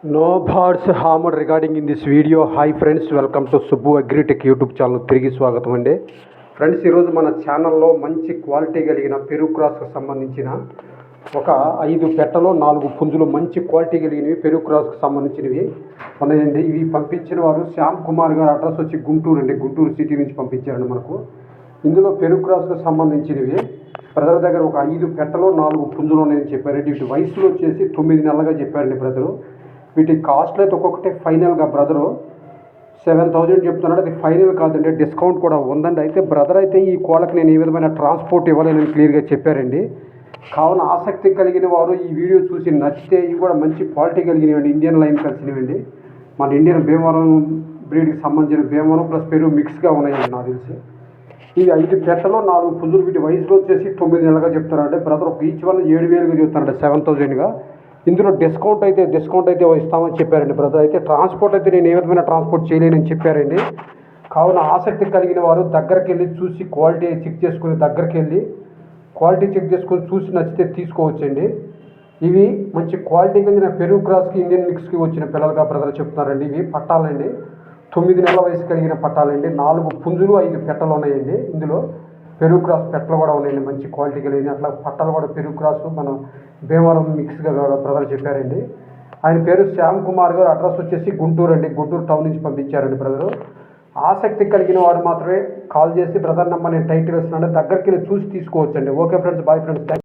No birds harmed regarding in this video. Hi friends, welcome to Subbu Agritech YouTube channel తిరిగి స్వాగతం అండి. Friends, ఈరోజు మన ఛానల్లో మంచి క్వాలిటీ కలిగిన పెరుగు క్రాస్కు సంబంధించిన ఒక 5 పెట్టలో 4 పుంజులు మంచి క్వాలిటీ కలిగినవి పెరుగు క్రాస్కు సంబంధించినవి ఉన్నాయండి. ఇవి పంపించిన వారు శ్యామ్ కుమార్ గారు, అడ్రస్ వచ్చి గుంటూరు అండి. గుంటూరు సిటీ నుంచి పంపించారండి మనకు. ఇందులో పెరుగు క్రాస్కు సంబంధించినవి బ్రదర్ దగ్గర ఒక 5 పెట్టలో 4 పుంజులు ఉన్నాయని చెప్పారండి. వీటి వయసులో వచ్చేసి 9 నెలలుగా చెప్పారండి బ్రదరు. వీటి కాస్ట్లో అయితే ఒక్కొక్కటి ఫైనల్గా బ్రదరు 7,000 చెప్తున్నాడు. అది ఫైనల్ కాదండి, డిస్కౌంట్ కూడా ఉందండి. అయితే బ్రదర్ అయితే ఈ కోళ్ళకి నేను ఏ విధమైన ట్రాన్స్పోర్ట్ ఇవ్వలేనని క్లియర్గా చెప్పారండి. కావున ఆసక్తి కలిగిన వారు ఈ వీడియో చూసి నచ్చితే, ఇవి కూడా మంచి క్వాలిటీ కలిగినవండి, ఇండియన్ లైన్ కలిసినవండి. మన ఇండియన్ భీమవరం బ్రీడ్కి సంబంధించిన భీమవరం ప్లస్ పెరుగు మిక్స్గా ఉన్నాయండి నాకు తెలిసి. ఈ 5 పెట్టలో 4 పుంజులు. వీటి వయసులో వచ్చేసి 9 నెలలుగా చెప్తారంటే బ్రదర్. ఒక ఈచ్ వన్ 7,000గా చెప్తారండి, 7,000గా. ఇందులో డిస్కౌంట్ అయితే ఇస్తామని చెప్పారండి బ్రదర్. అయితే ట్రాన్స్పోర్ట్ అయితే నేను ఏ విధమైన ట్రాన్స్పోర్ట్ చేయలేనని చెప్పారండి. కావున ఆసక్తి కలిగిన వారు దగ్గరికి వెళ్ళి చూసి క్వాలిటీ చెక్ చేసుకుని, క్వాలిటీ చెక్ చేసుకుని చూసి నచ్చితే తీసుకోవచ్చండి. ఇవి మంచి క్వాలిటీ కలిగిన పెరుగు క్రాస్కి ఇండియన్ మిక్స్కి వచ్చిన పిల్లలుగా బ్రదర్ చెప్తున్నారండి. ఇవి పట్టాలండి, 9 నెలల వయసు కలిగిన పట్టాలండి. 4 పుంజులు 5 పెట్టలు ఉన్నాయండి. ఇందులో పెరుగు క్రాస్ పెట్టలు కూడా ఉన్నాయండి, మంచి క్వాలిటీ కలిగిన. అట్లా పట్టాలు కూడా పెరుగు క్రాసు మన భీమవరం మిక్స్గా కూడా బ్రదర్ చెప్పారండి. ఆయన పేరు శ్యామ్ కుమార్ గారు, అడ్రస్ వచ్చేసి గుంటూరు అండి. గుంటూరు టౌన్ నుంచి పంపించారండి బ్రదరు. ఆసక్తి కలిగిన వారు మాత్రమే కాల్ చేసి బ్రదర్ నెంబర్ నేను టైటిల్ వేస్తున్నాను, దగ్గరికి వెళ్ళి చూసి తీసుకోవచ్చండి. Okay friends, bye friends.